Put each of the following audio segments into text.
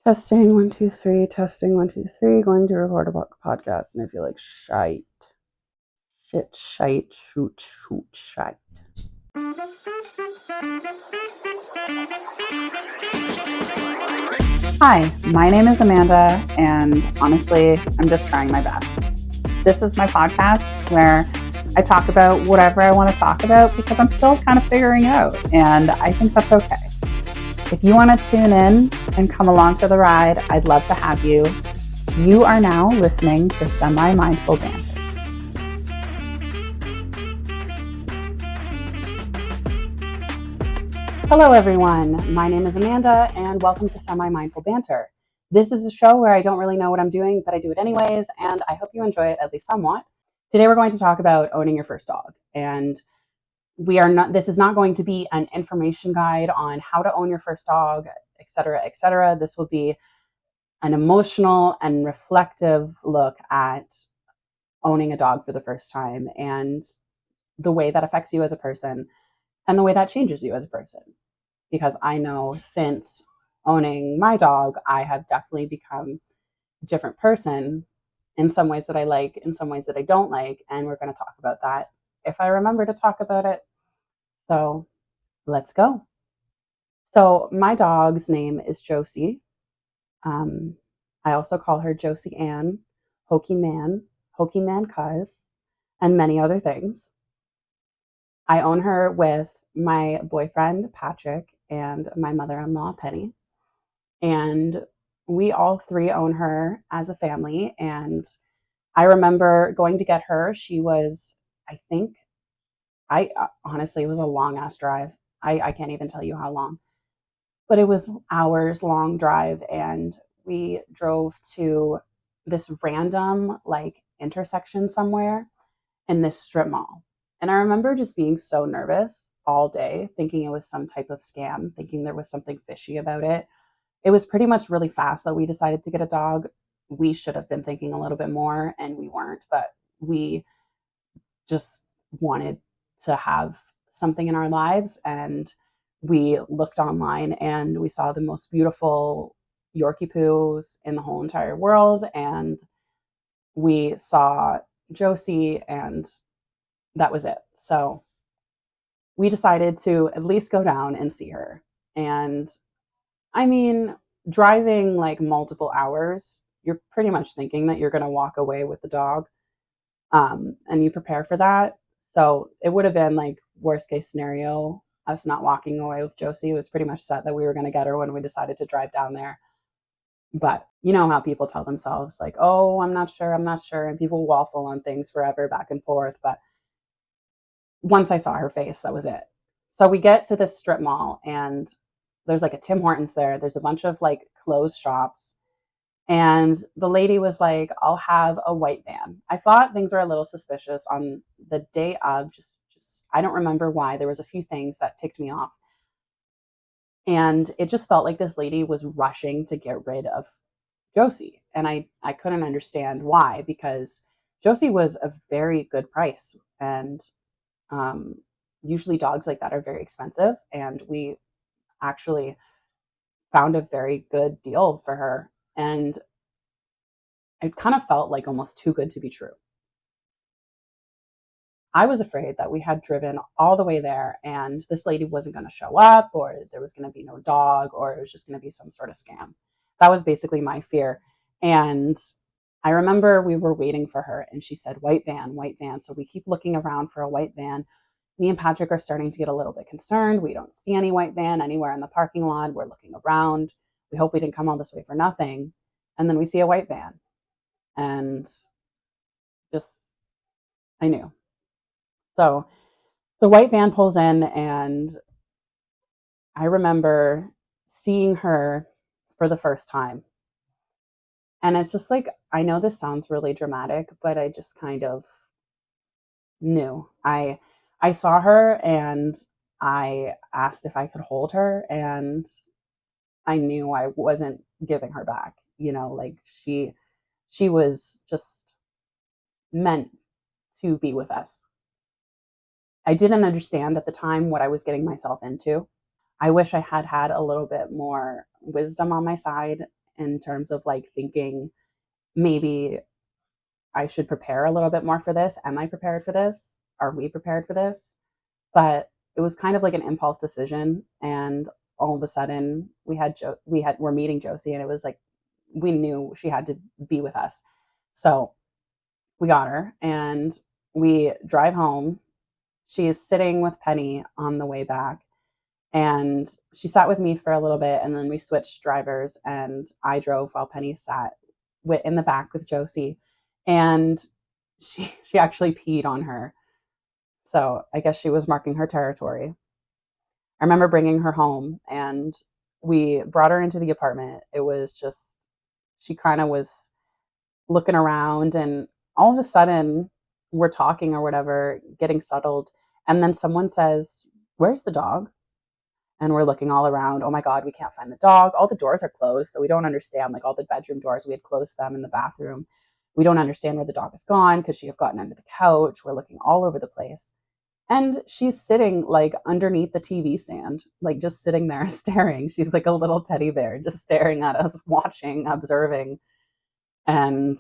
Testing 1 2 3. Testing 1 2 3. Going to record a podcast, and I feel like shite. Shit, shite, shoot, shite. Hi, my name is Amanda, and honestly, I'm just trying my best. This is my podcast where I talk about whatever I want to talk about because I'm still kind of figuring out, and I think that's okay. If you want to tune in and come along for the ride, I'd love to have you. You are now listening to Semi-Mindful Banter. Hello, everyone. My name is Amanda, and welcome to Semi-Mindful Banter. This is a show where I don't really know what I'm doing, but I do it anyways, and I hope you enjoy it at least somewhat. Today, we're going to talk about owning your first dog, and this is not going to be an information guide on how to own your first dog, etc., etc. This will be an emotional and reflective look at owning a dog for the first time and the way that affects you as a person and the way that changes you as a person. Because I know since owning my dog, I have definitely become a different person in some ways that I like, in some ways that I don't like. And we're going to talk about that if I remember to talk about it. So let's go. So my dog's name is Josie. I also call her Josie Ann, Hokey Man Cuz, and many other things. I own her with my boyfriend, Patrick, and my mother-in-law, Penny. And we all three own her as a family. And I remember going to get her. She was, honestly, it was a long ass drive. I can't even tell you how long, but it was hours long drive. And we drove to this random like intersection somewhere in this strip mall. And I remember just being so nervous all day, thinking it was some type of scam, thinking there was something fishy about it. It was pretty much really fast that we decided to get a dog. We should have been thinking a little bit more, and we weren't, but we just wanted to have something in our lives. And we looked online and we saw the most beautiful Yorkie poos in the whole entire world. And we saw Josie, and that was it. So we decided to at least go down and see her. And I mean, driving like multiple hours, you're pretty much thinking that you're going to walk away with the dog, and you prepare for that. So it would have been like worst case scenario, us not walking away with Josie. It was pretty much set that we were going to get her when we decided to drive down there. But you know how people tell themselves like, oh, I'm not sure, and people waffle on things forever back and forth. But once I saw her face, that was it. So we get to this strip mall, and there's like a Tim Hortons there. There's a bunch of like closed shops. And the lady was like, I'll have a white van. I thought things were a little suspicious on the day of, just I don't remember why. There was a few things that ticked me off. And it just felt like this lady was rushing to get rid of Josie. And I couldn't understand why, because Josie was a very good price. And um, usually dogs like that are very expensive. And we actually found a very good deal for her. And it kind of felt like almost too good to be true. I was afraid that we had driven all the way there and this lady wasn't going to show up, or there was going to be no dog, or it was just going to be some sort of scam. That was basically my fear. And I remember we were waiting for her and she said, white van, white van. So we keep looking around for a white van. Me and Patrick are starting to get a little bit concerned. We don't see any white van anywhere in the parking lot. We're looking around. We hope we didn't come all this way for nothing. And then we see a white van. And just, I knew. So the white van pulls in, and I remember seeing her for the first time. And it's just like, I know this sounds really dramatic, but I just kind of knew. I saw her and I asked if I could hold her, and I knew I wasn't giving her back. You know, like she was just meant to be with us. I didn't understand at the time what I was getting myself into. I wish I had had a little bit more wisdom on my side in terms of like thinking maybe I should prepare a little bit more for this. Am I prepared for this? Are we prepared for this? But it was kind of like an impulse decision, and all of a sudden we're meeting Josie, and it was like we knew she had to be with us. So we got her and we drive home. She is sitting with Penny on the way back, and she sat with me for a little bit, and then we switched drivers, and I drove while Penny sat in the back with Josie, and she actually peed on her. So I guess she was marking her territory. I remember bringing her home, and we brought her into the apartment. It was just, she kind of was looking around, and all of a sudden we're talking or whatever, getting settled. And then someone says, "Where's the dog?" And we're looking all around. Oh my God, we can't find the dog. All the doors are closed. So we don't understand, like all the bedroom doors, we had closed them in the bathroom. We don't understand where the dog is gone. Could she have gotten under the couch? We're looking all over the place. And she's sitting like underneath the TV stand, like just sitting there staring. She's like a little teddy bear, just staring at us, watching, observing, and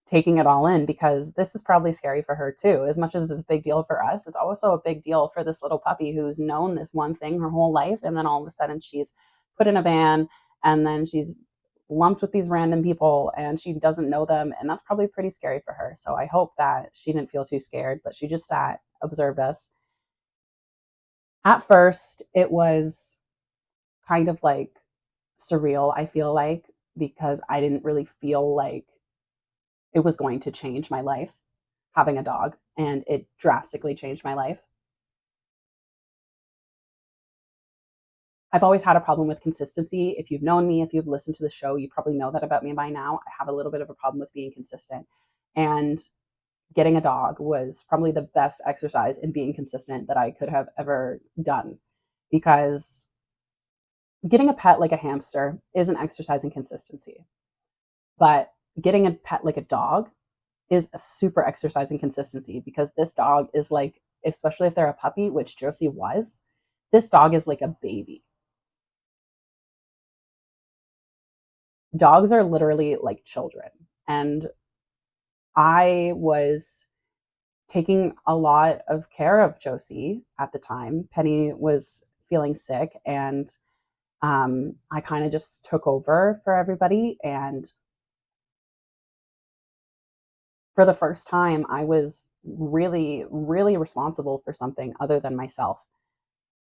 taking it all in, because this is probably scary for her too. As much as it's a big deal for us, it's also a big deal for this little puppy who's known this one thing her whole life. And then all of a sudden she's put in a van, and then she's lumped with these random people and she doesn't know them. And that's probably pretty scary for her. So I hope that she didn't feel too scared, but she just sat, observed us. At first, it was kind of like surreal, I feel like, because I didn't really feel like it was going to change my life having a dog, and it drastically changed my life. I've always had a problem with consistency. If you've known me, if you've listened to the show, you probably know that about me by now. I have a little bit of a problem with being consistent. And getting a dog was probably the best exercise in being consistent that I could have ever done, because getting a pet like a hamster is an exercise in consistency. But getting a pet like a dog is a super exercise in consistency, because this dog is like, especially if they're a puppy, which Josie was, this dog is like a baby. Dogs are literally like children. And I was taking a lot of care of Josie at the time. Penny was feeling sick, and I kind of just took over for everybody. And for the first time, I was really, really responsible for something other than myself.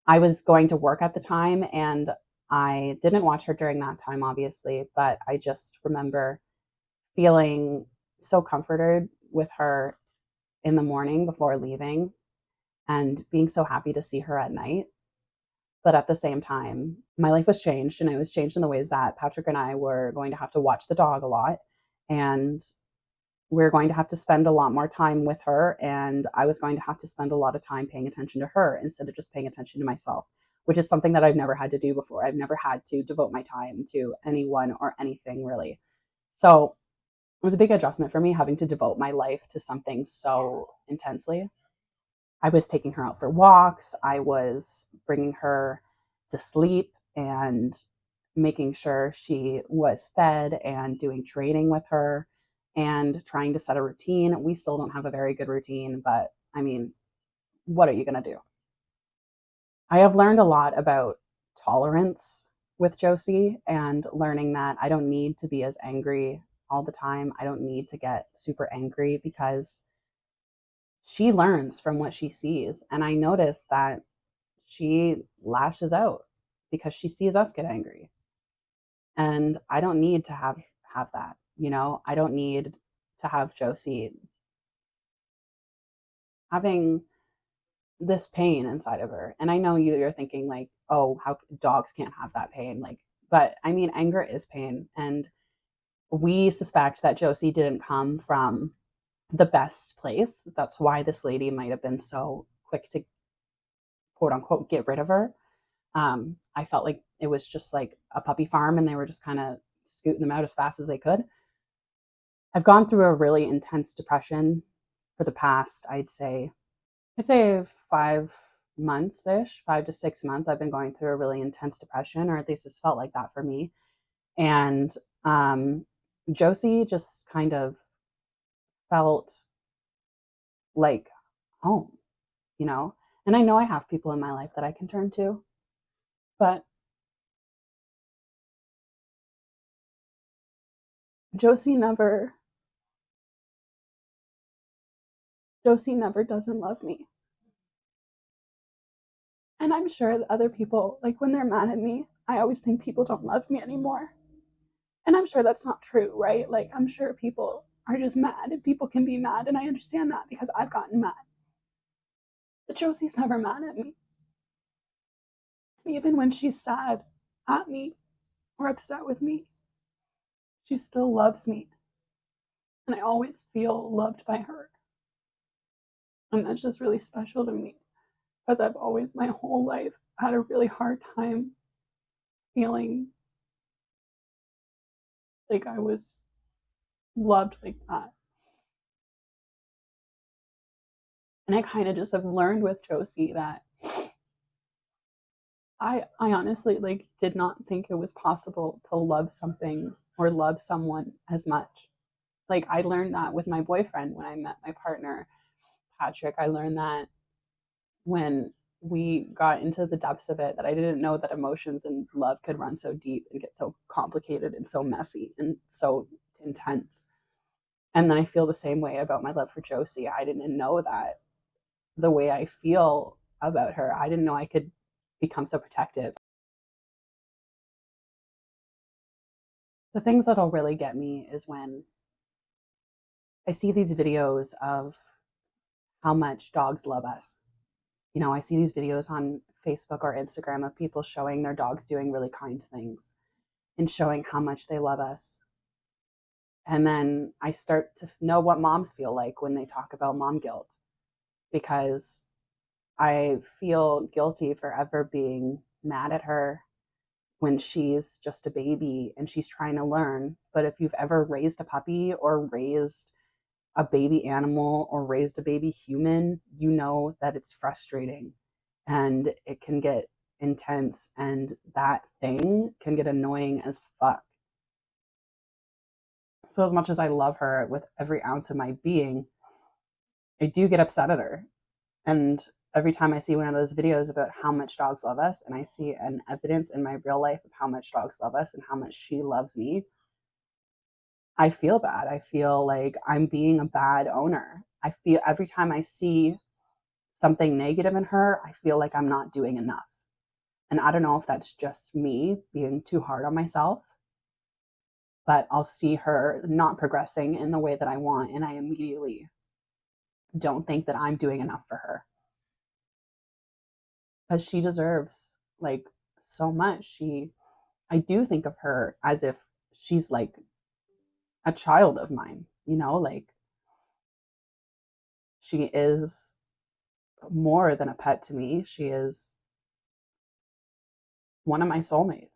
I was going to work at the time, and I didn't watch her during that time, obviously, but I just remember feeling so comforted with her in the morning before leaving, and being so happy to see her at night. But at the same time, my life was changed, and it was changed in the ways that Patrick and I were going to have to watch the dog a lot. And we're going to have to spend a lot more time with her, and I was going to have to spend a lot of time paying attention to her instead of just paying attention to myself, which is something that I've never had to do before. I've never had to devote my time to anyone or anything really. So it was a big adjustment for me, having to devote my life to something so intensely. I was taking her out for walks. I was bringing her to sleep and making sure she was fed, and doing training with her, and trying to set a routine. We still don't have a very good routine, but I mean, what are you going to do? I have learned a lot about tolerance with Josie, and learning that I don't need to be as angry all the time. I don't need to get super angry, because she learns from what she sees. And I notice that she lashes out because she sees us get angry. And I don't need to have that, I don't need to have Josie having this pain inside of her. And I know you're thinking like, oh, how dogs can't have that pain, like, but I mean, anger is pain. And we suspect that Josie didn't come from the best place. That's why this lady might have been so quick to quote unquote get rid of her. I felt like it was just like a puppy farm, and they were just kind of scooting them out as fast as they could. I've gone through a really intense depression for the past, I'd say 5 months ish, 5 to 6 months. I've been going through a really intense depression, or at least it's felt like that for me. And Josie just kind of felt like home, you know? And I know I have people in my life that I can turn to, but Josie never Josie never doesn't love me. And I'm sure that other people, like when they're mad at me, I always think people don't love me anymore. And I'm sure that's not true, right? Like I'm sure people are just mad and people can be mad. And I understand that because I've gotten mad. But Josie's never mad at me. Even when she's sad at me or upset with me, she still loves me. And I always feel loved by her. And that's just really special to me because I've always, my whole life, had a really hard time feeling like I was loved like that. And I kind of just have learned with Josie that I honestly like did not think it was possible to love something or love someone as much. Like I learned that with my boyfriend when I met my partner, Patrick. I learned that when we got into the depths of it that I didn't know that emotions and love could run so deep and get so complicated and so messy and so intense. And then I feel the same way about my love for Josie. I didn't know that the way I feel about her, I didn't know I could become so protective. The things that'll really get me is when I see these videos of how much dogs love us. You know, I see these videos on Facebook or Instagram of people showing their dogs doing really kind things and showing how much they love us. And then I start to know what moms feel like when they talk about mom guilt because I feel guilty for ever being mad at her when she's just a baby and she's trying to learn. But if you've ever raised a puppy or raised a baby animal or raised a baby human, you know that it's frustrating and it can get intense and that thing can get annoying as fuck. So, as much as I love her with every ounce of my being, I do get upset at her. And every time I see one of those videos about how much dogs love us, and I see an evidence in my real life of how much dogs love us and how much she loves me, I feel bad. I feel like I'm being a bad owner. I feel every time I see something negative in her, I feel like I'm not doing enough. And I don't know if that's just me being too hard on myself, but I'll see her not progressing in the way that I want, and I immediately don't think that I'm doing enough for her because she deserves like so much. I do think of her as if she's like a child of mine, you know, like she is more than a pet to me. She is one of my soulmates.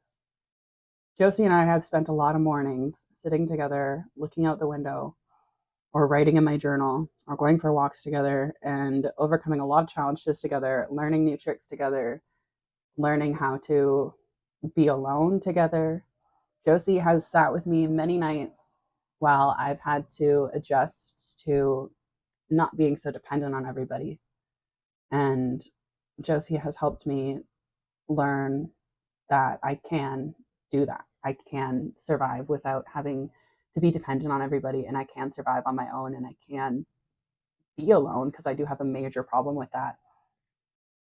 Josie and I have spent a lot of mornings sitting together, looking out the window, or writing in my journal, or going for walks together, and overcoming a lot of challenges together, learning new tricks together, learning how to be alone together. Josie has sat with me many nights while I've had to adjust to not being so dependent on everybody. And Josie has helped me learn that I can do that. I can survive without having to be dependent on everybody, and I can survive on my own, and I can be alone because I do have a major problem with that.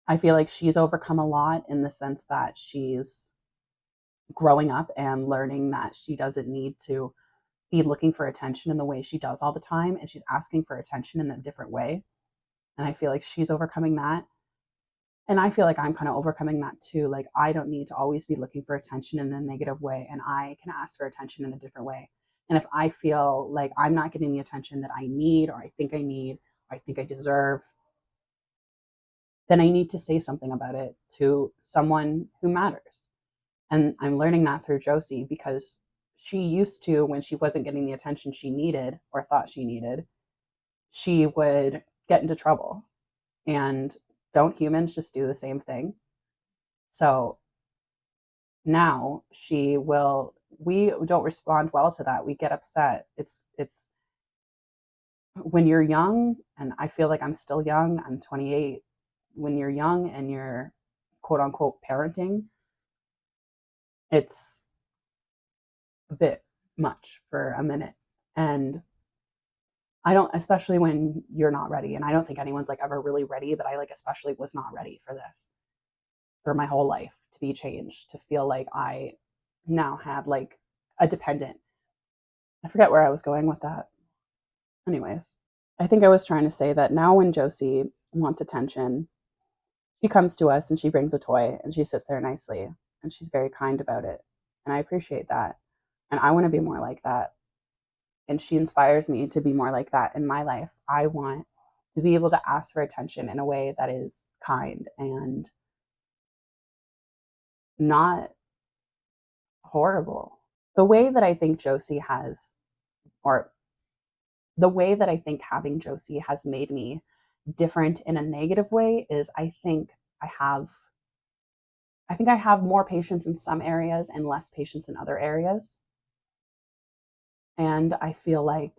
I feel like she's overcome a lot in the sense that she's growing up and learning that she doesn't need to be looking for attention in the way she does all the time, and she's asking for attention in a different way. And I feel like she's overcoming that. And I feel like I'm kind of overcoming that too. Like, I don't need to always be looking for attention in a negative way, and I can ask for attention in a different way. And if I feel like I'm not getting the attention that I need, or I think I need, or I think I deserve, then I need to say something about it to someone who matters. And I'm learning that through Josie because she used to, when she wasn't getting the attention she needed or thought she needed, she would get into trouble. And don't humans just do the same thing? So now she will we don't respond well to that. We get upset. It's when you're young, and I feel like I'm still young. I'm 28. When you're young and you're quote unquote parenting, it's a bit much for a minute. And I don't, especially when you're not ready. And I don't think anyone's like ever really ready, but I like especially was not ready for this, for my whole life to be changed, to feel like I now had like a dependent. I forget where I was going with that. Anyways, I think I was trying to say that now when Josie wants attention, she comes to us and she brings a toy and she sits there nicely and she's very kind about it. And I appreciate that. And I want to be more like that. And she inspires me to be more like that in my life. I want to be able to ask for attention in a way that is kind and not horrible. The way that I think Josie has, or the way that I think having Josie has made me different in a negative way is I have I think I have more patience in some areas and less patience in other areas. And I feel like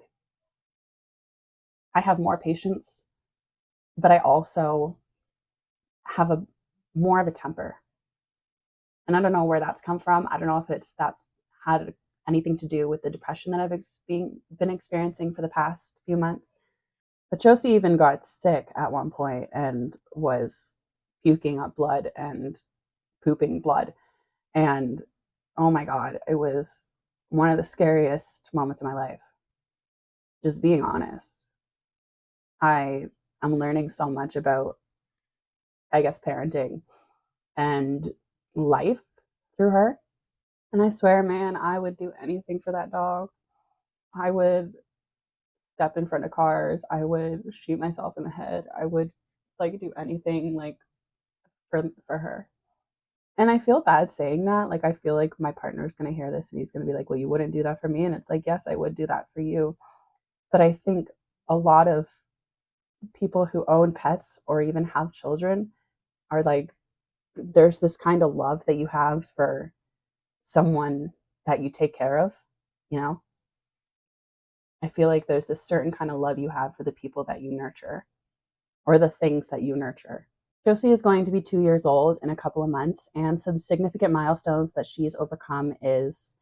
I have more patience, but I also have a more of a temper. And I don't know where that's come from. I don't know if that's had anything to do with the depression that been experiencing for the past few months. But Josie even got sick at one point and was puking up blood and pooping blood. And oh my God, it was one of the scariest moments of my life. Just being honest. I am learning so much about, I guess, parenting and life through her. And I swear, man, I would do anything for that dog. I would step in front of cars. I would shoot myself in the head. I would like do anything like for her. And I feel bad saying that. Like I feel like my partner's gonna hear this and he's gonna be like, "Well, you wouldn't do that for me." And it's like, yes, I would do that for you. But I think a lot of people who own pets or even have children are like, there's this kind of love that you have for someone that you take care of, you know? I feel like there's this certain kind of love you have for the people that you nurture or the things that you nurture. Josie is going to be 2 years old in a couple of months, and some significant milestones that she's overcome is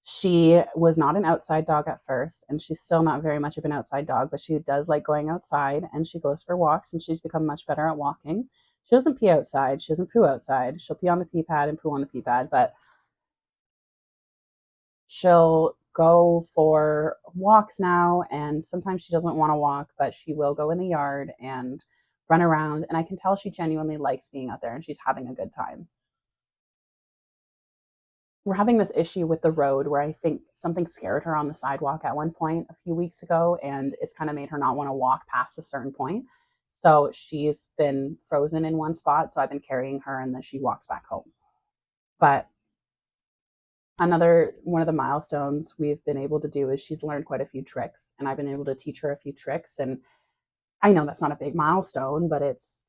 she was not an outside dog at first, and she's still not very much of an outside dog, but she does like going outside and she goes for walks and she's become much better at walking. She doesn't pee outside, she doesn't poo outside. She'll pee on the pee pad and poo on the pee pad, but she'll go for walks now. And sometimes she doesn't want to walk, but she will go in the yard and run around. And I can tell she genuinely likes being out there and she's having a good time. We're having this issue with the road where I think something scared her on the sidewalk at one point a few weeks ago, and it's kind of made her not want to walk past a certain point. So she's been frozen in one spot. So I've been carrying her and then she walks back home. But another one of the milestones we've been able to do is she's learned quite a few tricks, and I've been able to teach her a few tricks. And I know that's not a big milestone, but it's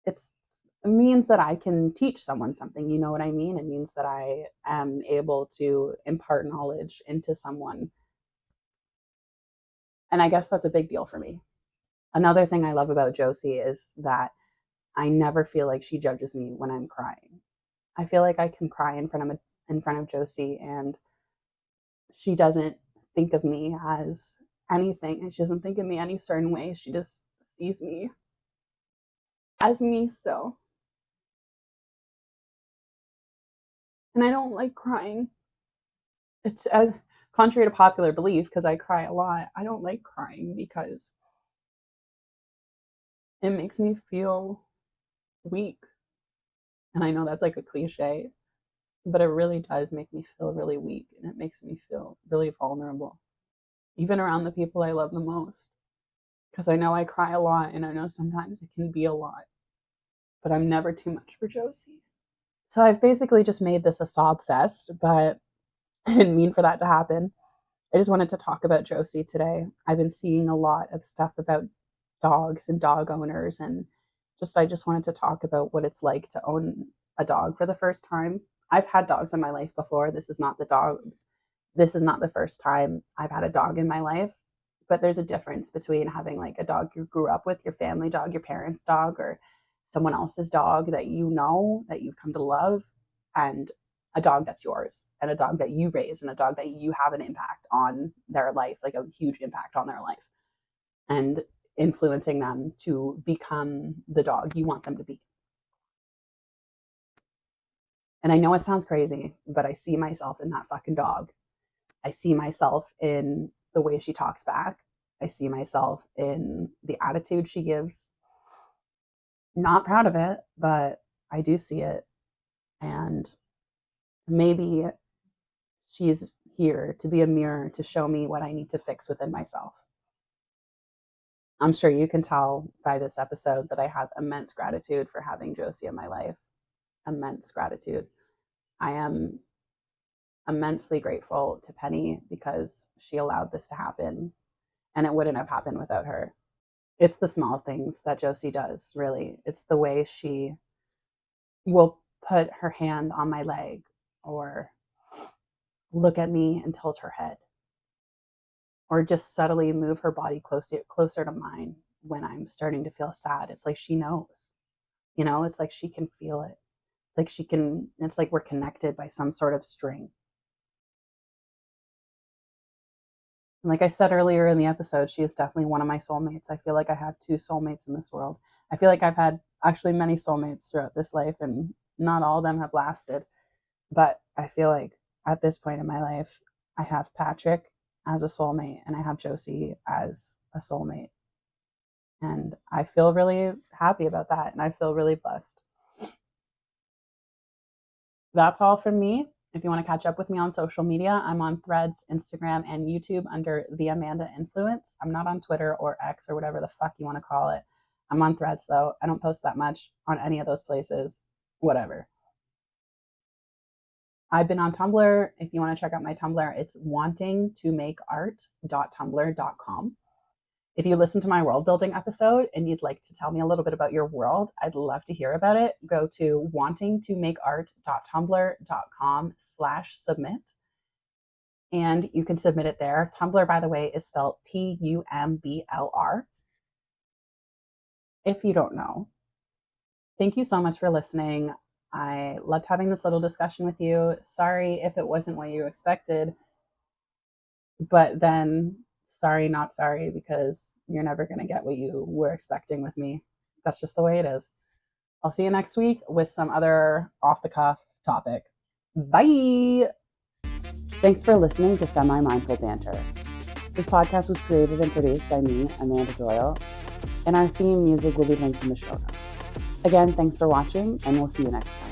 it means that I can teach someone something. You know what I mean? It means that I am able to impart knowledge into someone. And I guess that's a big deal for me. Another thing I love about Josie is that I never feel like she judges me when I'm crying. I feel like I can cry in front of Josie and she doesn't think of me as anything. And she doesn't think of me any certain way. She just sees me as me still. And I don't like crying. It's as contrary to popular belief, because I cry a lot. I don't like crying because it makes me feel weak. And I know that's like a cliche, but it really does make me feel really weak and it makes me feel really vulnerable, even around the people I love the most. Because I know I cry a lot and I know sometimes it can be a lot, but I'm never too much for Josie. So I've basically just made this a sob fest, but I didn't mean for that to happen. I just wanted to talk about Josie today. I've been seeing a lot of stuff about dogs and dog owners, and I just wanted to talk about what it's like to own a dog for the first time. I've had dogs in my life before. This is not the first time I've had a dog in my life, but there's a difference between having like a dog you grew up with, your family dog, your parents' dog, or someone else's dog that you know that you've come to love, and a dog that's yours, and a dog that you raise, and a dog that you have an impact on their life, like a huge impact on their life, and influencing them to become the dog you want them to be. And I know it sounds crazy, but I see myself in that fucking dog. I see myself in the way she talks back. I see myself in the attitude she gives. Not proud of it, but I do see it. And maybe she's here to be a mirror to show me what I need to fix within myself. I'm sure you can tell by this episode that I have immense gratitude for having Josie in my life. Immense gratitude. I am immensely grateful to Penny because she allowed this to happen, and it wouldn't have happened without her. It's the small things that Josie does, really. It's the way she will put her hand on my leg or look at me and tilt her head or just subtly move her body closer to mine when I'm starting to feel sad. It's like she knows, it's like she can feel it. It's like we're connected by some sort of string. And like I said earlier in the episode, she is definitely one of my soulmates. I feel like I have two soulmates in this world. I feel like I've had actually many soulmates throughout this life, and not all of them have lasted. But I feel like at this point in my life, I have Patrick as a soulmate and I have Josie as a soulmate. And I feel really happy about that. And I feel really blessed. That's all from me. If you want to catch up with me on social media, I'm on Threads, Instagram, and YouTube under The Amanda Influence. I'm not on Twitter or X or whatever the fuck you want to call it. I'm on Threads, though. I don't post that much on any of those places. Whatever. I've been on Tumblr. If you want to check out my Tumblr, it's wantingtomakeart.tumblr.com. If you listen to my world building episode and you'd like to tell me a little bit about your world, I'd love to hear about it. Go to wantingtomakeart.tumblr.com/submit. And you can submit it there. Tumblr, by the way, is spelled TUMBLR. If you don't know. Thank you so much for listening. I loved having this little discussion with you. Sorry if it wasn't what you expected, but then sorry, not sorry, because you're never going to get what you were expecting with me. That's just the way it is. I'll see you next week with some other off the cuff topic. Bye. Thanks for listening to Semi-Mindful Banter. This podcast was created and produced by me, Amanda Doyle, and our theme music will be linked in the show notes. Again, thanks for watching, and we'll see you next time.